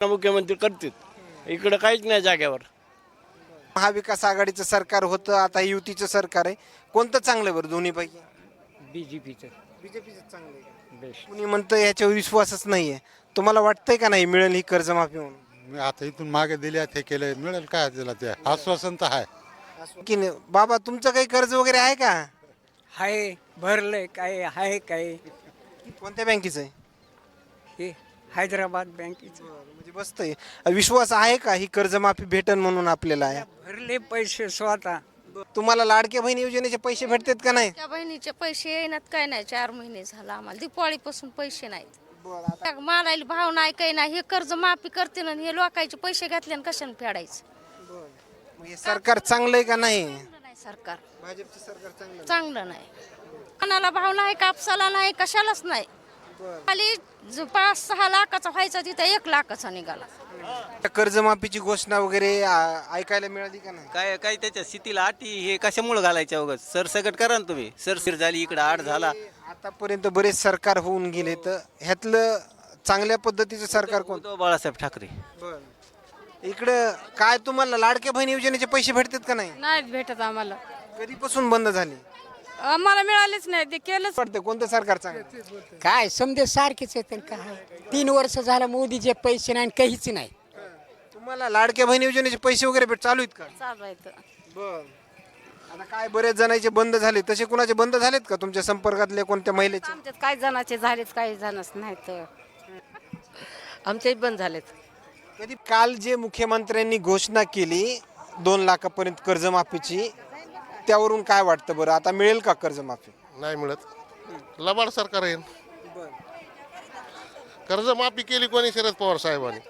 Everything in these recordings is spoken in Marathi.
मुख्यमंत्री करतील इकडे काहीच नाही जाग्यावर. महाविकास आघाडीचं सरकार होतं, आता युतीचं सरकार आहे. कोणतं चांगलं बरं दोन्हीपैकी? बीजेपीचं बीजेपीचं चांगलं आहे. बेस्ट. कुणी म्हणतं याच्यावर विश्वासच नाहीये. तुम्हाला वाटतंय का नाही मिळेल ही कर्जमाफी म्हणून? आता इथून मागे दिले ते केले मिळेल काय त्याला ते आश्वासन तर आहे. की नाही? बाबा तुमचं काही कर्ज वगैरे आहे का? हाय भरलंय काय हाय काय कोणत्या बँकेचं आहे? हे हैदराबाद बँकेचं म्हणजे बसतंय. विश्वास आहे का ही कर्जमाफी भेटन म्हणून आपल्याला आहे? भरले पैसे स्वतः. तुम्हाला लाडक्या बहीण योजनेचे पैसे भेटतात का नाही? त्या बहिणीचे पैसे येणार काय नाही, 4 महिने झाला आम्हाला दिवाळीपासून पैसे नाहीत. मालायला भाव नाही काही नाही. हे कर्ज माफी करते ना, हे लोकांचे पैसे घातले आणि कशाने फेडायचं? मग हे सरकार चांगलं आहे का नाही? चांगलं नाही सरकार, भाजपचं सरकार चांगलं चांगलं नाही. धानाला भाव नाही, कापसाला नाही, कशालाच नाही. खाली 5-6 लाखाचा व्हायचा तिथे 1 लाखाचा निघाला. कर्जमाफीची घोषणा वगैरे ऐकायला मिळाली का नाही? काय काय त्याच्या स्थितीला अटी हे कशामुळे घालायच्या वगैरे सरसकट करा ना तुम्ही. सरसिर झाली इकडे आड झाला. आतापर्यंत बरेच सरकार होऊन गेले, तर ह्यातलं चांगल्या पद्धतीचं सरकार कोण? उद्धव बाळासाहेब ठाकरे. इकडं काय तुम्हाला लाडक्या बहीण योजनेचे पैसे भेटतात का नाही? नाहीत भेटत आम्हाला. कधीपासून बंद झाली? आम्हाला मिळालेच नाही, ते केलंच. वाटतं कोणतं सरकार चांगलं? काय समजे सारखेच आहे तर काय 3 वर्ष झालं मोदीचे पैसे नाही काहीच नाही. तुम्हाला लाडक्या बहीण योजनेचे पैसे वगैरे चालू आहेत का? चालू आहे तर. बर. आता काय बरेच जणांचे बंद झाले, तसे कुणाचे बंद झालेत का तुमच्या संपर्कातले कोणत्या महिलेचे? आमच्यात काही जणाचे झालेत, काही जणच नाही तर आमचे बंद झालेत. कधी काल जे मुख्यमंत्र्यांनी घोषणा केली 2 लाखापर्यंत कर्जमाफीची, त्यावरून काय वाटतं बरं? आता मिळेल का कर्जमाफी? नाही मिळत. लबाड सरकार आहे. कर्जमाफी केली कोणी? शरद पवार साहेबांनी.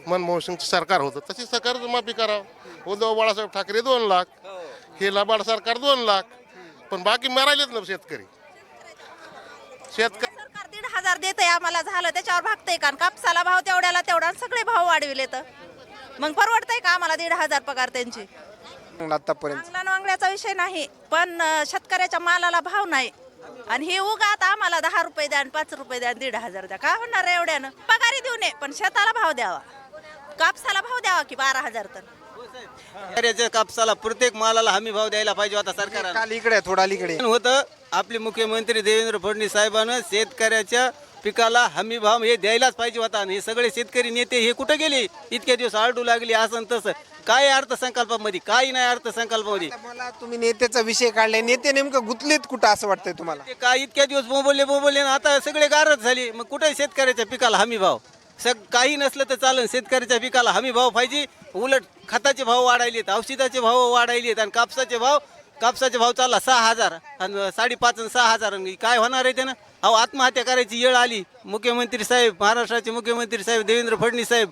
मनमोहन सिंगचं सरकार होतं तशी कर्जमाफी करावं. उद्धव बाळासाहेब ठाकरे 2 लाख, हे लबाड सरकार 2 लाख. पण बाकी मरायलेच ना शेतकरी. सरकार 1,500 देतंय आम्हाला, झालं त्याच्यावर भागतंय का? कापसाला भाव तेवढ्याला तेवढा, सगळे भाव वाढविले तर मग परवडतंय का आम्हाला 1,500 पगार त्यांची? आतापर्यंत चांगला वांगड्याचा विषय नाही, पण शेतकऱ्याच्या मालाला भाव नाही. आणि हे उगा आता आम्हाला 10 रुपये द्या आणि 5 रुपये द्या आणि 1,500 द्या, काय होणार आहे एवढ्यानं? पगारी देऊ नये, पण शेताला भाव द्यावा, कापसाला भाव द्यावा की 12,000 तर. शेतकऱ्याच्या कापसाला प्रत्येक मालाला हमी भाव द्यायला पाहिजे होता सरकारने. काल इकडे थोडा अलीकडे होतं आपले मुख्यमंत्री देवेंद्र फडणवीस साहेबांना शेतकऱ्याच्या पिकाला हमी भाव हे द्यायलाच पाहिजे होता. आणि हे सगळे शेतकरी नेते हे कुठे गेले? इतक्या दिवस आरडू लागली असं तसं. काय अर्थसंकल्पामध्ये? काही नाही अर्थसंकल्पामध्ये. मला तुम्ही नेत्याचा विषय काढलाय, नेते नेमकं गुतलेत कुठं असं वाटतंय तुम्हाला? ते काय इतक्या दिवस बोंबले आता सगळे गारच झाली. मग कुठे शेतकऱ्याच्या पिकाला हमी भाव? काही नसलं तर चालेल, शेतकऱ्याच्या पिकाला हमी भाव पाहिजे. उलट खताचे भाव वाढायलेत, औषधाचे भाव वाढायलेत आणि कापसाचे भाव चालला 6,000 आणि 5.5 आणि 6,000. काय होणार आहे त्यानं? अहो आत्महत्या करायची वेळ आली. मुख्यमंत्री साहेब, महाराष्ट्राचे मुख्यमंत्री साहेब देवेंद्र फडणवीस साहेब.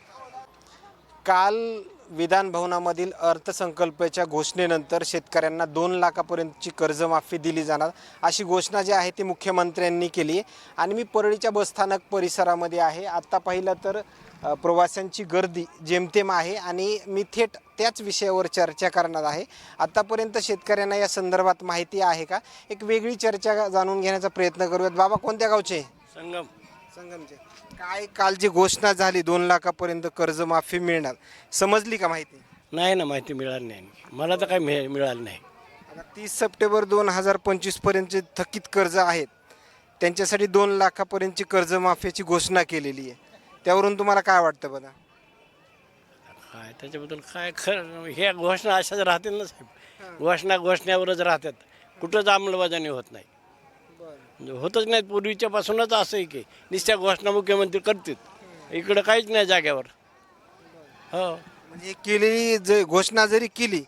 काल विधान भवनामधील अर्थसंकल्पाच्या घोषणेनंतर शेतकऱ्यांना 2 लाखापर्यंतची कर्जमाफी दिली जाणार अशी घोषणा जी आहे ती मुख्यमंत्र्यांनी केली. आणि मी परळीच्या बसस्थानक परिसरामध्ये आहे. आत्ता पाहिलं तर प्रवाशांची गर्दी जेमतेम आहे आणि मी थेट त्याच विषयावर चर्चा करणार आहे. आत्तापर्यंत शेतकऱ्यांना या संदर्भात माहिती आहे का? एक वेगळी चर्चा जाणून घेण्याचा प्रयत्न करूयात. बाबा कोणत्या गावचे? संगमचे. काय काल जी घोषणा झाली 2 लाखापर्यंत कर्जमाफी मिळणार, समजली का माहिती? नाही ना, माहिती मिळाली नाही मला तर काही मिळालं नाही. आता 30 सप्टेंबर 2025 पर्यंतचे थकीत कर्ज आहेत त्यांच्यासाठी 2 लाखापर्यंतची कर्जमाफीची घोषणा केलेली आहे. त्यावरून तुम्हाला काय वाटतं बघा? काय त्याच्याबद्दल काय खरं, ह्या घोषणा अशाच राहतील ना साहेब. घोषणावरच राहतात, कुठंच अंमलबजावणी होत नाही. होतच नाही. पूर्वीच्यापासूनच असं आहे की नुसत्या घोषणा मुख्यमंत्री करतील इकडं काहीच नाही जाग्यावर. हो, म्हणजे केलेली घोषणा जरी केली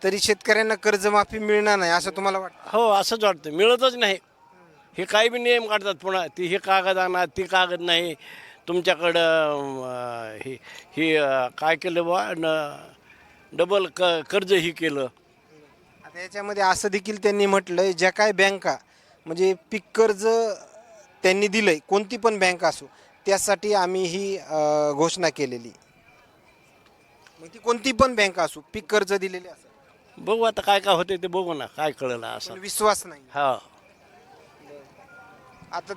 तरी शेतकऱ्यांना कर्जमाफी मिळणार नाही असं तुम्हाला वाटतं? हो असंच वाटतं, मिळतच नाही. हे काही बी नियम काढतात पुन्हा. ती हे कागद आणा, ती कागद नाही तुमच्याकडं. हे काय केलं बा डबल कर्ज ही केलं. आता याच्यामध्ये असं देखील त्यांनी म्हटलं ज्या काय बँका म्हणजे पीक कर्ज त्यांनी दिलंय, कोणती पण बँक असो, त्यासाठी आम्ही ही घोषणा केलेली. मग ती कोणती पण बँक असो, पीक कर्ज दिलेले असं. बघू आता काय काय होते ते बघू ना, काय कळलं असं. विश्वास नाही. हा, आता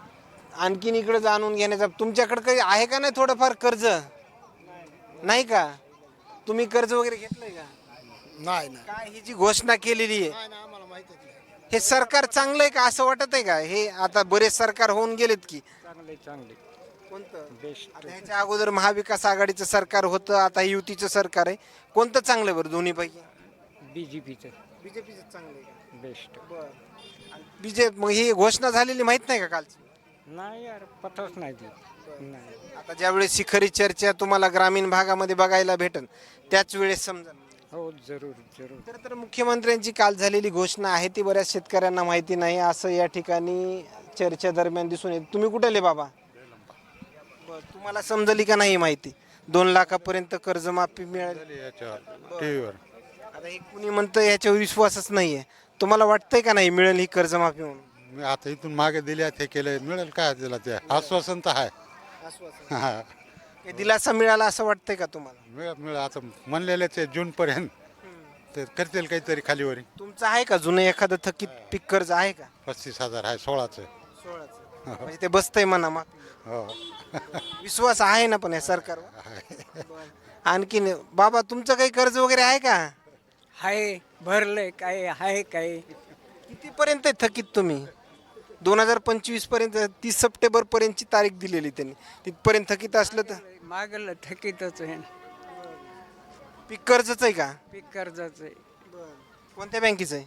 आणखीन इकडे जाणून घेण्याचा तुमच्याकडे काही आहे का नाही थोडंफार कर्ज? नाही का? तुम्ही कर्ज वगैरे घेतलंय का? नाही ना काय ही जी घोषणा केलेली आहे हे सरकार चांगलं आहे का असं वाटत आहे का? हे आता बरेच सरकार होऊन गेलेत की. चांगले कोणतं? बेस्ट आता ह्याच्या अगोदर महाविकास आघाडीचं सरकार होतं, आता युतीचं सरकार आहे. कोणतं चांगलं आहे बरं दोन्हीपैकी? BJPचं बीजेपीचं चांगलं आहे. बेस्ट बीजेपी मग ही घोषणा झालेली माहित नाही का कालची? नाही यार पतच नाही ती नाही आता ज्यावेळेस शिखरी चर्चा तुम्हाला ग्रामीण भागामध्ये बघायला भेटल त्याच वेळेस समजा. हो जरूर जरूर तर मुख्यमंत्र्यांची काल झालेली घोषणा आहे ती बऱ्याच शेतकऱ्यांना माहिती नाही असं या ठिकाणी चर्चा दरम्यान दिसून येत. तुम्ही कुठले बाबा? बरं, तुम्हाला समजली का नाही माहिती? 2 लाखापर्यंत कर्जमाफी मिळाली. याच्यावर टीव्हीवर आता हे कुणी म्हणतं याच्यावर विश्वासच नाहीये. तुम्हाला वाटतंय का नाही मिळेल ही कर्जमाफी म्हणून? मी आता इथून मागे दिल्या ते केलं मिळेल काय त्याला ते आश्वासन तर आहे. हा काही दिलासा मिळाला असं वाटतंय का तुम्हाला? मिळ आता म्हणलेले ते जूनपर्यंत ते करतील काहीतरी खालीवरी. तुमचं आहे का जुनं एखादं थकीत पीक कर्ज आहे का? 35,000 आहे 16चं. 16चं. म्हणजे ते बसतंय म्हणा माफी. हो विश्वास आहे ना पण या सरकारवर? आणखीन बाबा तुमचं काही कर्ज वगैरे आहे का? हाय भरलंय काय आहे काय कितीपर्यंत थकीत तुम्ही? 2025 पर्यंत 30 सप्टेंबर पर्यंतची तारीख दिलेली त्यांनी. तिथपर्यंत थकीत असलं तर मागलं थकीतच आहे पीक कर्जच आहे का? पीक कर्जाचं आहे कोणत्या बँकेचं आहे?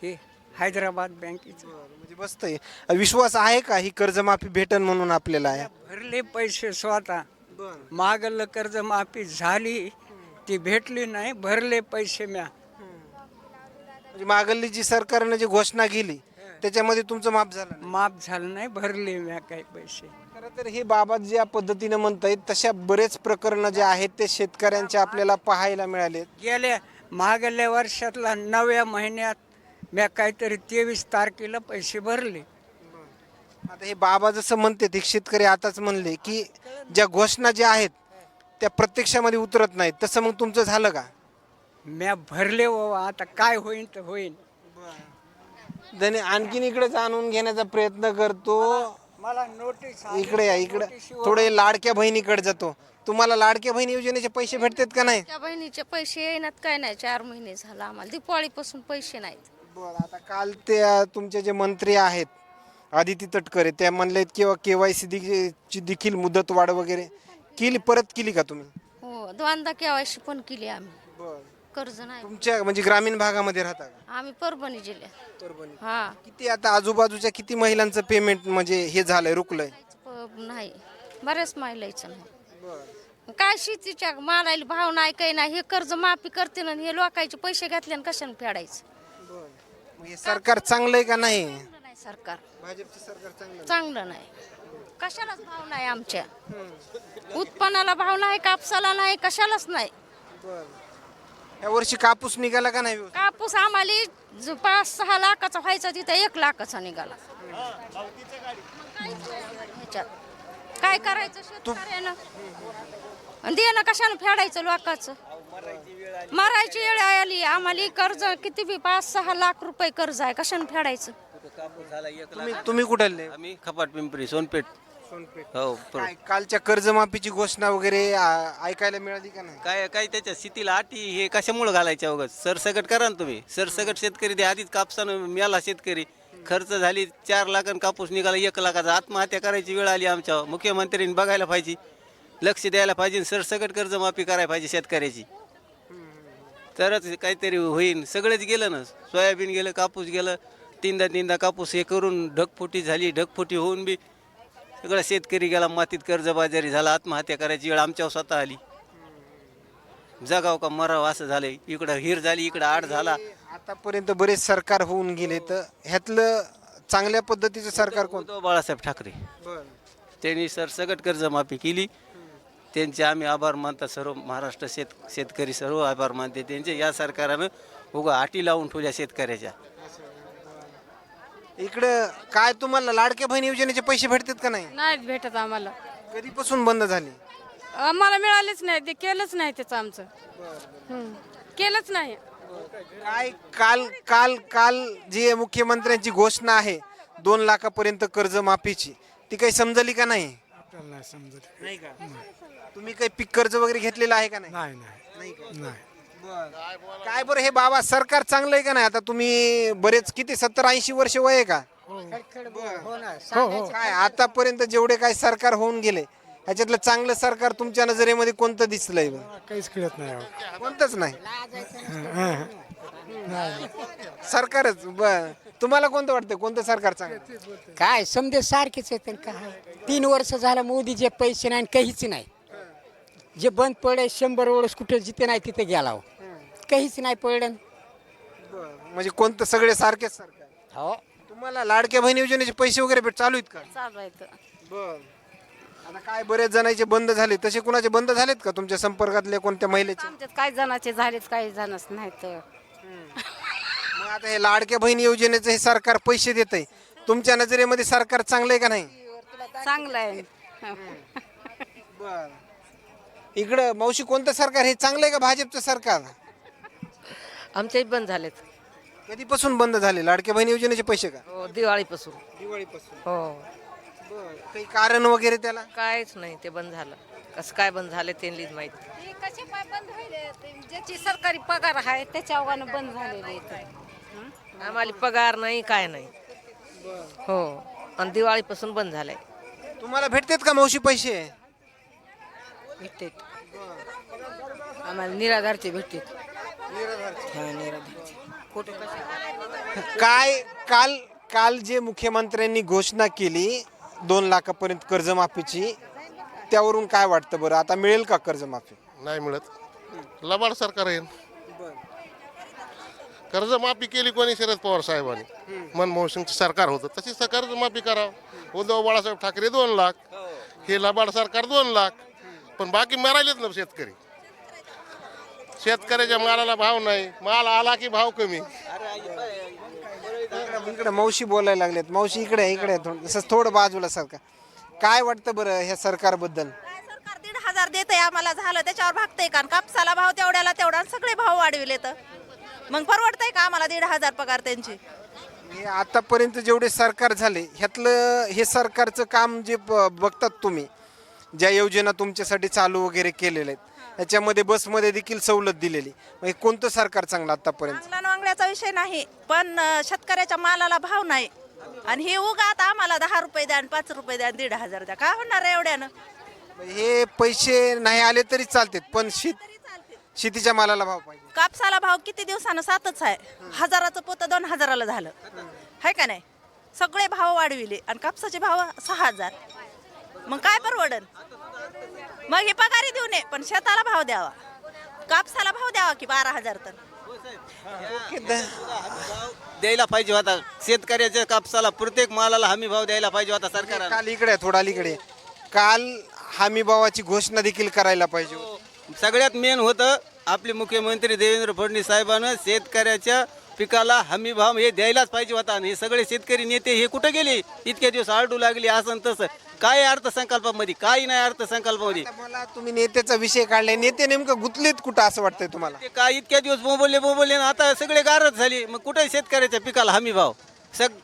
हे हैदराबाद बँकेचं म्हणजे बसतंय. विश्वास आहे का ही कर्जमाफी भेटन म्हणून आपल्याला? भरले पैसे स्वतः मागलं कर्ज माफी झाली ती भेटली नाही भरले पैसे म्या म्हणजे मागली जी सरकारने जी घोषणा केली त्याच्यामध्ये तुमचं माफ झालं नाही. माफ झालं नाही भरले म्या काही पैसे खरं तर हे बाबा ज्या पद्धतीने म्हणतायत तशा बरेच प्रकरणं जे आहेत ते शेतकऱ्यांचे आपल्याला पाहायला मिळाले. गेल्या मागल्या वर्षातला 9व्या महिन्यात म्या काहीतरी 23 तारखेला पैसे भरले. आता हे बाबा जसं म्हणते ते शेतकरी आताच म्हणले की ज्या घोषणा ज्या आहेत त्या प्रत्यक्षामध्ये उतरत नाहीत, तसं मग तुमचं झालं का? म्या भरले हो आता काय होईन तर होईन. त्याने आणखीन इकडे जाणून घेण्याचा प्रयत्न करतो. मला नोटीस इकडे या, इकडे थोडे लाडक्या बहिणीकडे जातो. तुम्हाला लाडक्या बहिणी योजनेचे पैसे भेटतात का नाही? त्या बहिणीचे पैसे येईनात काय नाही 4 महिने झाला आम्हाला दिवाळीपासून पैसे नाहीत. बरं, आता काल ते तुमचे जे मंत्री आहेत आदिती तटकरे त्या म्हणलेत किंवा KYC ची देखील मुदत वाढ वगैरे केली, परत केली का तुम्ही? हो 2दा KYC पण केली आम्ही. कर्ज नाही. तुमच्या म्हणजे ग्रामीण भागामध्ये राहता का? आम्ही परभणी जिल्ह्यात. हा किती आता आजूबाजूच्या किती महिलांचं पेमेंट म्हणजे हे झालंय रुकलंय? नाही बऱ्याच महिलाचं नाही. काय शेतीच्या मालाला भाव नाही काही नाही हे कर्ज माफी करते ना हे लोकांचे पैसे घातले आणि कशाने फेडायचं? मग हे सरकार चांगलं आहे का नाही? नाही सरकार भाजपचं सरकार चांगलं चांगलं नाही. कशालाच भाव नाही आमच्या उत्पन्नाला भाव नाही कापसाला नाही कशालाच नाही. या वर्षी कापूस निघाला का नाही? कापूस आम्हाला 5-6 लाखाचा व्हायचा तिथं 1 लाखाचा निघाला. ह्याच्यात काय करायचं शेतकऱ्यानं आणि देणं कशानं फेडायचं लोकांचं? मरायची वेळ आली आम्हाला कर्ज किती बी 5-6 लाख रुपये कर्ज आहे कशानं फेडायचं? तुम्ही कुठले? आम्ही खपाट पिंपरी सोनपेठ. हो काय कालच्या कर्जमाफीची घोषणा वगैरे ऐकायला मिळाली का नाही? काय त्याच्या स्थितीला अटी हे कशामुळे घालायच्या वगैरे सरसकट करा ना तुम्ही. सरसकट शेतकरी ते आधीच कापसानं मेला शेतकरी खर्च झाली 4 लाख आणि कापूस निघाला 1 लाखाचा. आत्महत्या करायची वेळ आली आमच्या. मुख्यमंत्र्यांनी बघायला पाहिजे, लक्ष द्यायला पाहिजे, सरसकट कर्जमाफी करायला पाहिजे शेतकऱ्याची. तरच काहीतरी होईल. सगळंच गेलं ना, सोयाबीन गेलं, कापूस गेलं, 3दा कापूस हे करून ढगफुटी झाली. ढगफुटी होऊन बी सगळा शेतकरी गेला मातीत, कर्जबाजारी झाला. आत्महत्या करायची वेळ आमच्यावर स्वतः आली. जगाव का मराव असं झालंय. इकडं हिर झाली, इकडं आड झाला. आतापर्यंत बरेच सरकार होऊन गेले तर ह्यातलं चांगल्या पद्धतीचं सरकार कोणतं? उद्धव बाळासाहेब ठाकरे त्यांनी सरसकट कर्जमाफी केली. त्यांचे आम्ही आभार मानतात. सर्व महाराष्ट्र शेतकरी सर्व आभार मानते त्यांचे. या सरकारनं उगा अटी लावून ठेवल्या शेतकऱ्याच्या. इकडं काय तुम्हाला लाडक्या बहिणी योजनेचे पैसे भेटतात का नाही? नाहीत भेटत आम्हाला. कधीपासून बंद झाले? आम्हाला मिळालेच नाही ते केलंच नाही त्याचं आमचं. केलंच नाही. काय काल काल काल जी मुख्यमंत्र्यांची घोषणा आहे 2 लाखापर्यंत कर्जमाफीची ती काही समजली का नाही? नाही समजत नाही का तुम्ही काही पीक कर्ज वगैरे घेतलेलं आहे का नाही नाही नाही नाही का? नाही काय बरं हे बाबा सरकार चांगलं आहे का नाही आता तुम्ही बरेच किती 70-80 वर्ष वय आहे का काय आतापर्यंत जेवढे काय सरकार होऊन गेले ह्याच्यातलं चांगलं सरकार तुमच्या नजरेमध्ये कोणतं दिसलंय बरं? काहीच कळत नाही कोणतंच नाही सरकारच बर तुम्हाला कोणतं वाटतं कोणतं सरकार चांगलं काय समजे सारखेच आहेत काय 3 वर्ष झालं मोदीचे पैसे नाही आणि काहीच नाही जे बंद पडे 100 वर्ष कुठे जिथे नाही तिथे गेला हो. काहीच नाही पडलं म्हणजे कोणतं सगळे सारखेच सरकार हो तुम्हाला लाडक्या बहीण योजनेचे पैसे वगैरे चालू आहेत का चालू आहे बर आता काय बरेच जणांचे बंद झाले तसे कुणाचे बंद झालेत का तुमच्या संपर्कातले कोणत्या महिलेचे आमच्यात काही जणाचे झालेच काही जणच नाही तर मग आता हे लाडक्या बहीण योजनेचं हे सरकार पैसे देत आहे तुमच्या नजरेमध्ये सरकार चांगलं आहे का नाही चांगलं आहे बर इकडं मावशी कोणतं सरकार हे चांगलं आहे का भाजपचं सरकार आमच्याही बंद झालेत कधीपासून बंद झाले लाडक्या बहीण योजनेचे पैसे का हो दिवाळीपासून दिवाळीपासून हो काही कारण वगैरे त्याला काहीच नाही ते बंद झालं कसं काय बंद झाले त्यांनीच माहिती कसे पाय बंद व्हायले ज्याची सरकारी पगार आहे त्याच्या अवघानं बंद झालेले आम्हाला पगार नाही काय नाही हो आणि दिवाळीपासून बंद झालंय तुम्हाला भेटतात का मावशी पैसे भेटते आम्हाला निराधारचे भेटते काय काल काल जे मुख्यमंत्र्यांनी घोषणा केली 2 लाखापर्यंत कर्जमाफीची त्यावरून काय वाटतं बरं आता मिळेल का कर्जमाफी नाही मिळत लबाड सरकार आहे कर्जमाफी केली कोणी शरद पवार साहेबांनी मनमोहन सिंगचं सरकार होतं तशी कर्जमाफी करावं उद्धव बाळासाहेब ठाकरे 2 लाख हे लबाड सरकार 2 लाख पण बाकी मरायलेच ना शेतकरी शेतकऱ्याच्या मालाला भाव नाही माल आला की भाव कमी इकडे मावशी बोलायला लागलेत मावशी इकडे थोडं बाजूला सरकार काय वाटतं बरं ह्या सरकारबद्दल सरकार 1,500 देतंय आम्हाला झालं त्याच्यावर भागतंय का कापसाला भाव तेवढ्याला तेवढा आणि सगळे भाव वाढविले तर मग परवडतंय का आम्हाला 1,500 पगार त्यांची हे आतापर्यंत जेवढे सरकार झाले ह्यातलं हे सरकारचं काम जे बघतात तुम्ही ज्या योजना तुमच्यासाठी चालू वगैरे केलेल्या आहेत याच्यामध्ये बसमध्ये देखील सवलत दिलेली मग हे कोणतं सरकार चांगलं आतापर्यंत चांगला नोंगड्याचा विषय नाही पण शेतकऱ्याच्या मालाला भाव नाही आणि हे उगा आता आम्हाला 10 रुपये द्या आणि 5 रुपये द्या आणि 1,500 द्या काय होणार आहे एवढ्यानं हे पैसे नाही आले तरी चालतात पण शेतीच्या मालाला भाव पाहिजे कापसाला भाव किती दिवसानं 7च आहे 1000चं पोतं 2,000ला झालं आहे का नाही सगळे भाव वाढविले आणि कापसाचे भाव 6,000 मग काय परवडन मग हे पगारी देऊ नये पण शेताला भाव द्यावा कापसाला भाव द्यावा की 12,000 तर द्यायला पाहिजे होता शेतकऱ्याच्या कापसाला प्रत्येक मालाला हमी भाव द्यायला पाहिजे होता सरकारला काल इकडे थोडा अलीकडे काल हमी भावाची घोषणा देखील करायला पाहिजे होती. सगळ्यात मेन होतं आपले मुख्यमंत्री देवेंद्र फडणवीस साहेबांना शेतकऱ्याच्या पिकाला हमी भाव हे द्यायलाच पाहिजे होता आणि हे सगळे शेतकरी नेते हे कुठे गेले इतक्या दिवस आरडू लागले असं तसं काय अर्थसंकल्पामध्ये काही नाही अर्थसंकल्पामध्ये मला तुम्ही नेत्याचा विषय काढलाय नेते नेमकं गुंतलेत कुठं असं वाटतंय तुम्हाला ते काय इतक्या दिवस बोंबले आणि आता सगळे गारच झाली मग कुठे शेतकऱ्याच्या पिकाला हमी भाव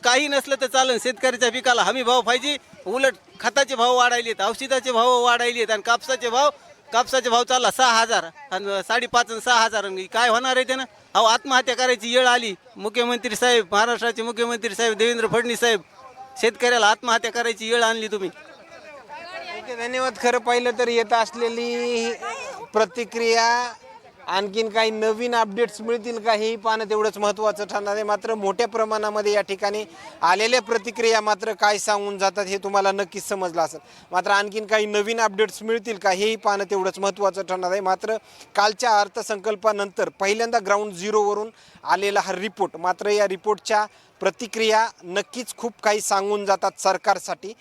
काही नसलं तर चालेल शेतकऱ्याच्या पिकाला हमी भाव पाहिजे उलट खताचे भाव वाढायलेत औषधाचे भाव वाढायलेत आणि कापसाचे भाव चालला 6,000 आणि 5.5 आणि 6,000 काय होणार आहे त्यानं अहो आत्महत्या करायची वेळ आली मुख्यमंत्री साहेब महाराष्ट्राचे मुख्यमंत्री साहेब देवेंद्र फडणवीस साहेब शेतकऱ्याला आत्महत्या करायची वेळ आणली तुम्ही ओके धन्यवाद खरं पाहिलं तर येत असलेली प्रतिक्रिया आणखीन काही नवीन अपडेट्स मिळतील का हेही पाहणं तेवढंच महत्त्वाचं ठरणार आहे मात्र मोठ्या प्रमाणामध्ये या ठिकाणी आलेल्या प्रतिक्रिया मात्र काय सांगून जातात हे तुम्हाला नक्कीच समजलं असेल मात्र आणखीन काही नवीन अपडेट्स मिळतील का हेही पाहणं तेवढंच महत्त्वाचं ठरणार आहे मात्र कालच्या अर्थसंकल्पानंतर पहिल्यांदा ग्राउंड झिरोवरून आलेला हा रिपोर्ट मात्र या रिपोर्टच्या प्रतिक्रिया नक्कीच खूप काही सांगून जातात सरकारसाठी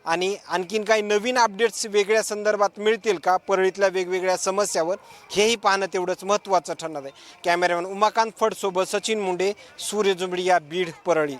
आणि आणखीन काही नवीन अपडेट्स वेगळ्या संदर्भात मिळतील का परळीतल्या वेगवेगळ्या समस्यावर हेही पाहणं तेवढंच महत्त्वाचं ठरणार आहे कॅमेरामॅन उमाकांत फडसोबत सचिन मुंडे सूर्य जुंबडिया बीड परळी